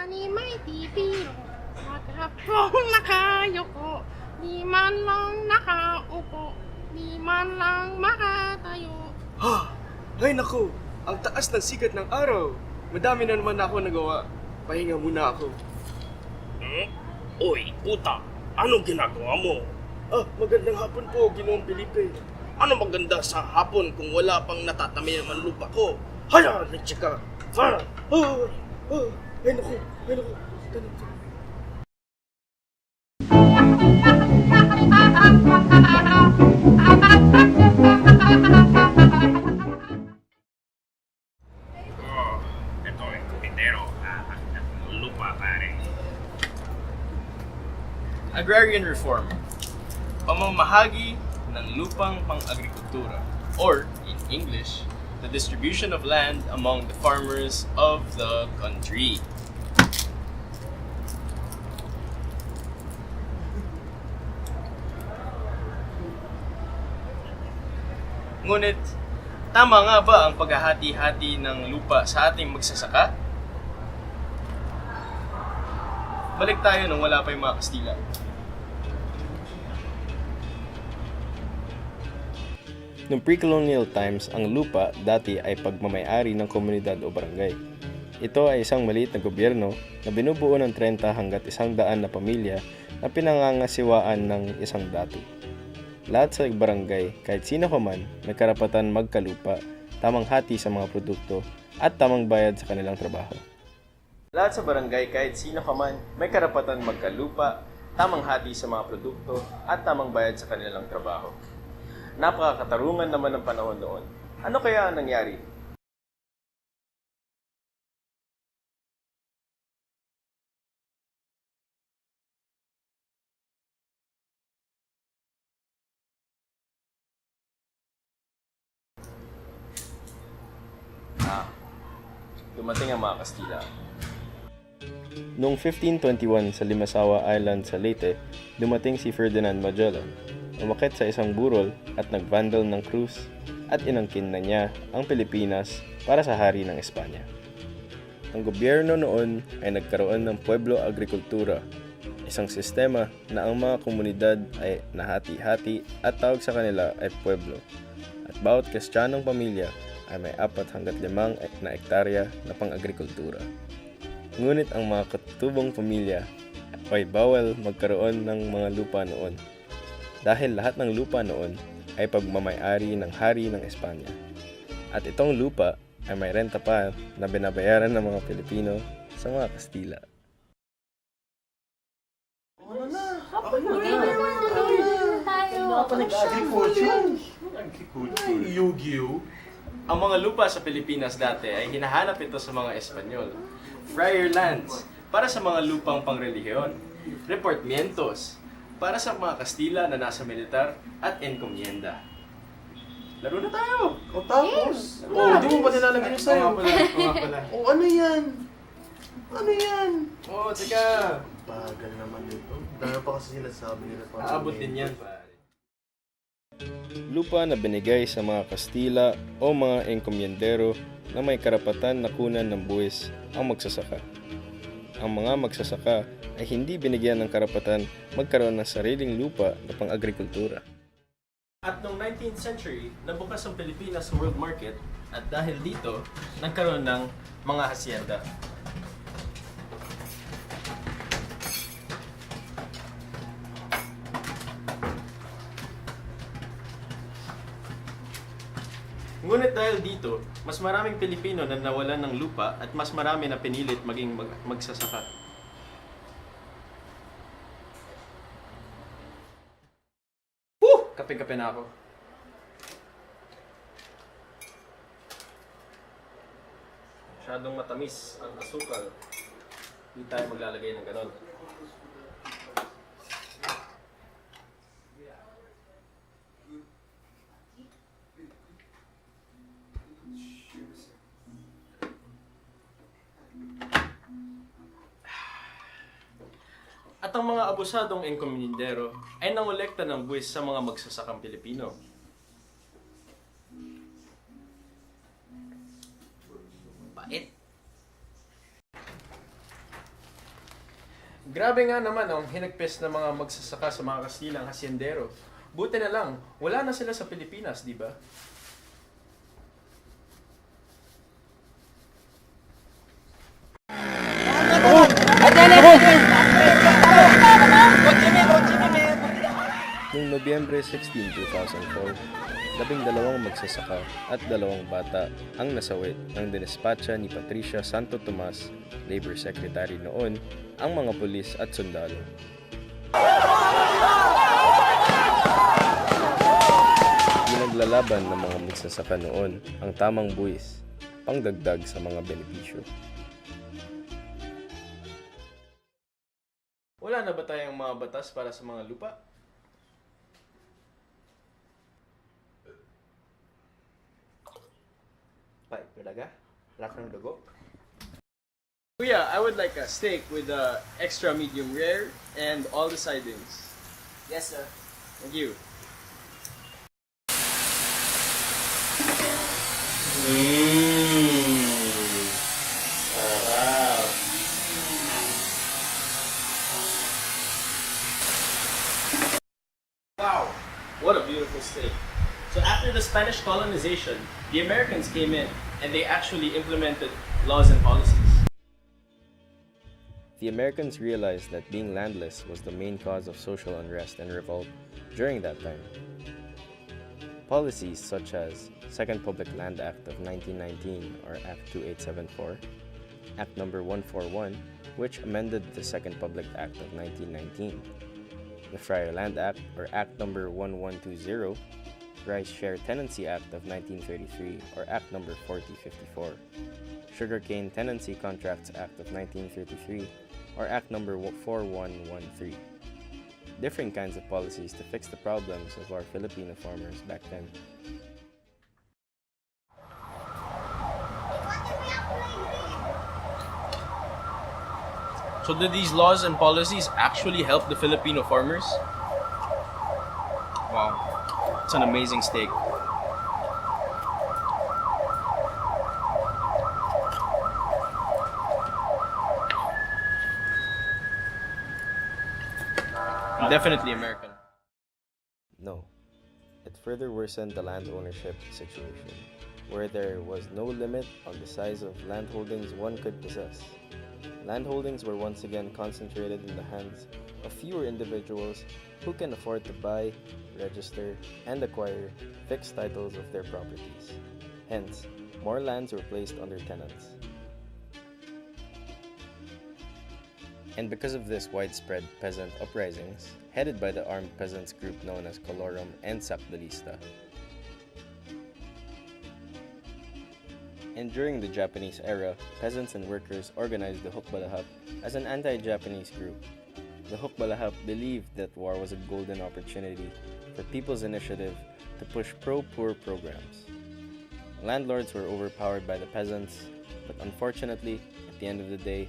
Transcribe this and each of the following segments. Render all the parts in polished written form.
ni may titiro. Maghapong nakayoko, di man lang nakaupo, di man lang makatayo. Ha! Ay naku! Ang taas ng sikat ng araw! Madami na naman ako nagawa. Pahinga muna ako. Uy, puta! Anong ginagawa mo? Magandang hapon po, Ginoong Felipe. Ano maganda sa hapon kung wala pang natatami ang lupa ko? Haya, lechika! Ha? Ay naku! Tanong. Ito ang kupitero. Lupa, pare. Agrarian reform, pamamahagi ng lupang pang-agrikultura, or in English, the distribution of land among the farmers of the country. Ngunit, tama nga ba ang paghahati-hati ng lupa sa ating magsasaka? Balik tayo nung wala pa yung mga Kastila. Noong pre-colonial times, ang lupa dati ay pagmamayari ng komunidad o barangay. Ito ay isang maliit na gobyerno na binubuo ng 30 hanggat 100 na pamilya na pinangangasiwaan ng isang dati. Lahat sa barangay, kahit sino pa man, may karapatan magkalupa, tamang hati sa mga produkto, at tamang bayad sa kanilang trabaho. Lahat sa barangay, kahit sino ka man, may karapatan magkalupa, tamang hati sa mga produkto, at tamang bayad sa kanilang trabaho. Napakakatarungan naman ng panahon noon. Ano kaya ang nangyari? Dumating ang mga Kastila. Noong 1521 sa Limasawa Island sa Leyte, dumating si Ferdinand Magellan. Umakyat sa isang burol at nagvandal ng krus at inangkin na niya ang Pilipinas para sa hari ng Espanya. Ang gobyerno noon ay nagkaroon ng Pueblo Agrikultura, isang sistema na ang mga komunidad ay nahati-hati at tawag sa kanila ay pueblo. At bawat Kristiyanong pamilya ay may 4 hanggat 5 na ektarya na pang-agrikultura. Ngunit ang mga katutubong pamilya ay bawal magkaroon ng mga lupa noon dahil lahat ng lupa noon ay pagmamayari ng hari ng Espanya. At itong lupa ay may renta pa na binabayaran ng mga Pilipino sa mga Kastila. Ang mga lupa sa Pilipinas dati ay hinahanap ito sa mga Espanyol. Friar lands para sa mga lupang pangrelihiyon. Repartimientos para sa mga Kastila na nasa militar at encomienda. Laro na tayo! O tapos? Di mo ba nilalagay yung sayo? Oo nga pala. Ano yan? Ano yan? Oo, teka. Bagal naman ito. Dahil pa kasi sinasabi nila pa. Aabot din yan, pare. Lupa na binigay sa mga Kastila o mga encomiendero na may karapatan na kunan ng buwis ang magsasaka. Ang mga magsasaka ay hindi binigyan ng karapatan magkaroon ng sariling lupa na pang-agrikultura. At noong 19th century, nabukas ang Pilipinas world market at dahil dito, nagkaroon ng mga hacienda. Ngunit dahil dito, mas maraming Pilipino na nawalan ng lupa at mas marami na pinilit maging magsasaka. Kape-kape na ako. Masyadong matamis ang asukal. Hindi tayo maglalagay ng ganon. At ang mga abusadong enkomendero ay nangolekta ng buwis sa mga magsasakang Pilipino. Bait. Grabe nga naman ang hinagpis ng mga magsasaka sa mga Kastilang hasyendero. Buti na lang, wala na sila sa Pilipinas, di ba? Noong Nobyembre 16, 2004, 12 magsasaka at 2 bata ang nasawi ng dinispatcha ni Patricia Santo Tomas, Labor Secretary noon, ang mga pulis at sundalo. Pinaglalaban ng mga magsasaka noon ang tamang buwis, pangdagdag sa mga benepisyo. Wala na ba tayong mga batas para sa mga lupa? Pai, talaga? Lakas ng dugo? Kuya, I would like a steak with extra medium rare and all the sidings. Yes, sir. Thank you. Wow, what a beautiful steak. So after the Spanish colonization, the Americans came in and they actually implemented laws and policies. The Americans realized that being landless was the main cause of social unrest and revolt during that time. Policies such as Second Public Land Act of 1919 or Act 2874, Act Number 141, which amended the Second Public Act of 1919, the Friar Land Act or Act Number 1120, Rice Share Tenancy Act of 1933 or Act Number 4054, Sugarcane Tenancy Contracts Act of 1933 or Act Number 4113. Different kinds of policies to fix the problems of our Filipino farmers back then. So did these laws and policies actually help the Filipino farmers? Wow, it's an amazing steak. Definitely American. No, it further worsened the land ownership situation, where there was no limit on the size of land holdings one could possess. Land holdings were once again concentrated in the hands of fewer individuals who can afford to buy, register, and acquire fixed titles of their properties. Hence, more lands were placed under tenants. And because of this widespread peasant uprisings, headed by the armed peasants group known as Colorum and Sakdalista. And during the Japanese era, peasants and workers organized the Hukbalahap as an anti-Japanese group. The Hukbalahap believed that war was a golden opportunity for People's Initiative to push pro-poor programs. Landlords were overpowered by the peasants, but unfortunately, at the end of the day,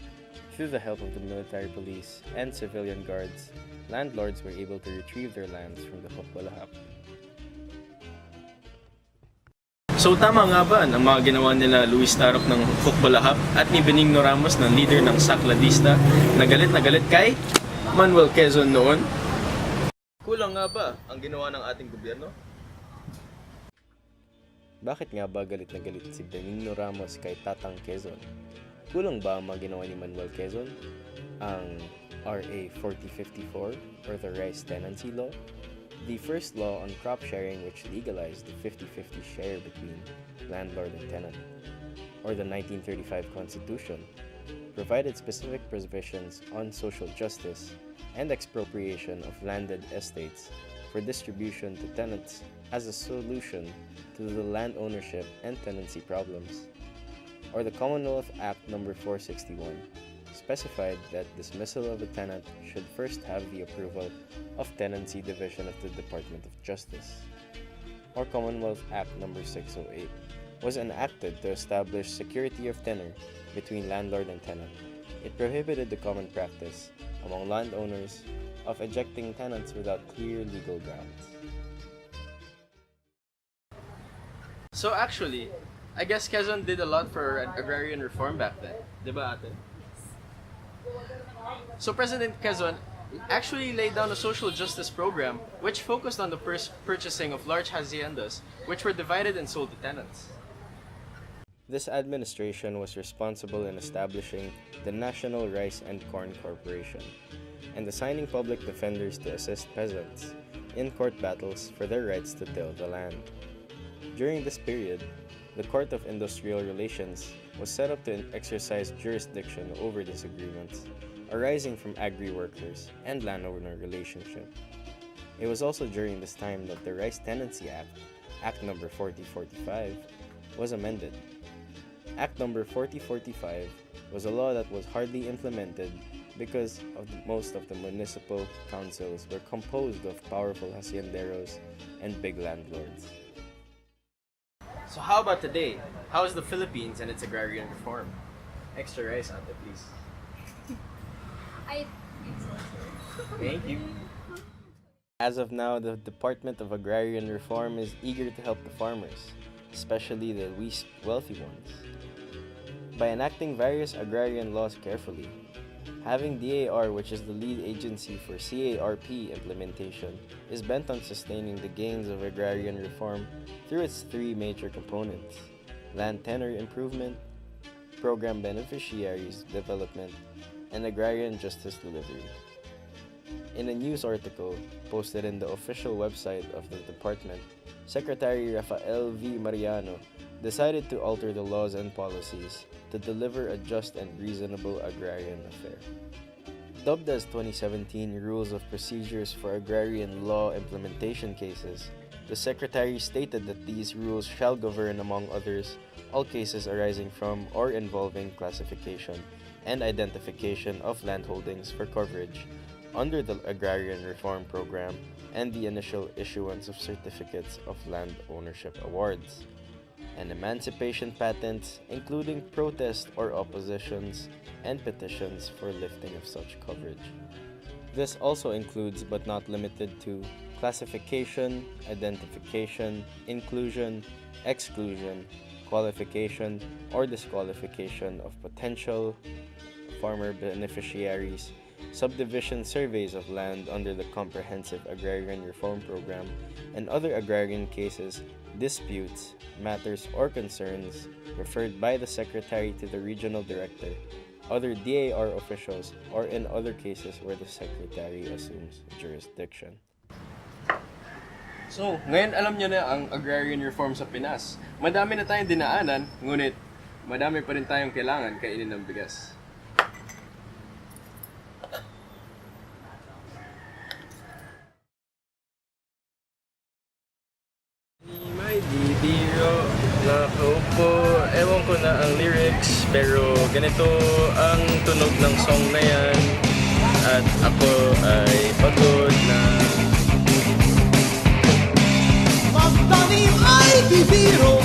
through the help of the military police and civilian guards, landlords were able to retrieve their lands from the Hukbalahap. So tama nga ba ang mga ginawa nila Luis Tarok ng Hukbalahap at ni Benigno Ramos ng leader ng Sakladista na galit kay Manuel Quezon noon? Kulang nga ba ang ginawa ng ating gobyerno? Bakit nga ba galit na galit si Benigno Ramos kay Tatang Quezon? Kulang ba ang mga ginawa ni Manuel Quezon? Ang RA 4054 or the Rice Tenancy Law? The first law on crop sharing which legalized the 50-50 share between landlord and tenant. Or the 1935 Constitution provided specific provisions on social justice and expropriation of landed estates for distribution to tenants as a solution to the land ownership and tenancy problems. Or the Commonwealth Act No. 461 specified that dismissal of a tenant should first have the approval of Tenancy Division of the Department of Justice. Or Commonwealth Act No. 608 was enacted to establish security of tenure between landlord and tenant. It prohibited the common practice among landowners of ejecting tenants without clear legal grounds. So actually, I guess Quezon did a lot for agrarian reform back then. Diba ate? So President Quezon actually laid down a social justice program which focused on the purchasing of large haciendas which were divided and sold to tenants. This administration was responsible in establishing the National Rice and Corn Corporation and assigning public defenders to assist peasants in court battles for their rights to till the land. During this period, the Court of Industrial Relations was set up to exercise jurisdiction over disagreements arising from agri-workers and landowner relationship. It was also during this time that the Rice Tenancy Act, Act No. 4045, was amended. Act No. 4045 was a law that was hardly implemented because most of the municipal councils were composed of powerful hacienderos and big landlords. So how about today? How is the Philippines and its agrarian reform? Extra rice, ate, please. Thank you. As of now, the Department of Agrarian Reform is eager to help the farmers, especially the least wealthy ones, by enacting various agrarian laws carefully. Having DAR, which is the lead agency for CARP implementation, is bent on sustaining the gains of agrarian reform through its three major components: land tenure improvement, program beneficiaries development, and agrarian justice delivery. In a news article posted in the official website of the department, Secretary Rafael V. Mariano decided to alter the laws and policies to deliver a just and reasonable agrarian affair. Dubbed as 2017 Rules of Procedures for Agrarian Law Implementation Cases, the Secretary stated that these rules shall govern, among others, all cases arising from or involving classification and identification of landholdings for coverage under the Agrarian Reform Program and the initial issuance of certificates of land ownership awards, and emancipation patents, including protest or oppositions and petitions for lifting of such coverage. This also includes, but not limited to, classification, identification, inclusion, exclusion, qualification, or disqualification of potential farmer beneficiaries, subdivision surveys of land under the Comprehensive Agrarian Reform Program, and other agrarian cases, disputes, matters, or concerns referred by the Secretary to the Regional Director, other DAR officials, or in other cases where the Secretary assumes jurisdiction. So, ngayon alam nyo na ang agrarian reform sa Pinas. Madami na tayong dinaanan, ngunit madami pa rin tayong kailangan kainin ng bigas. May bibiro na po, ewan ko na ang lyrics, pero ganito ang tunog ng song na yan, at ako ay pagod na. Magtanim ay bibiro,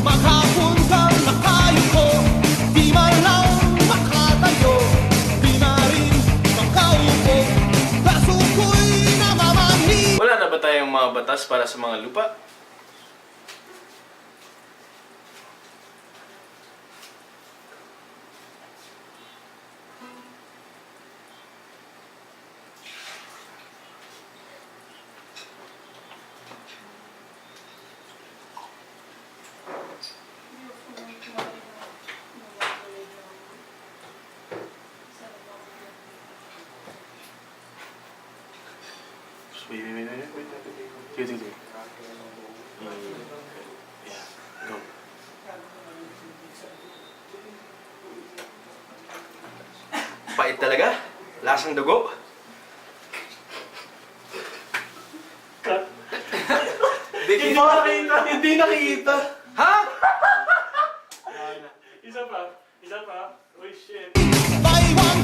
maghapon kang nakayuko, di man lang makatayo, di na rin makaupo, kaso ko'y namamani. Wala na ba tayong mga batas para sa mga lupa? Wait. Sige. Yeah, go. Pait talaga. Lasang dugo. Hindi nakikita. Ha? Isa pa. Uy, shit. Buy one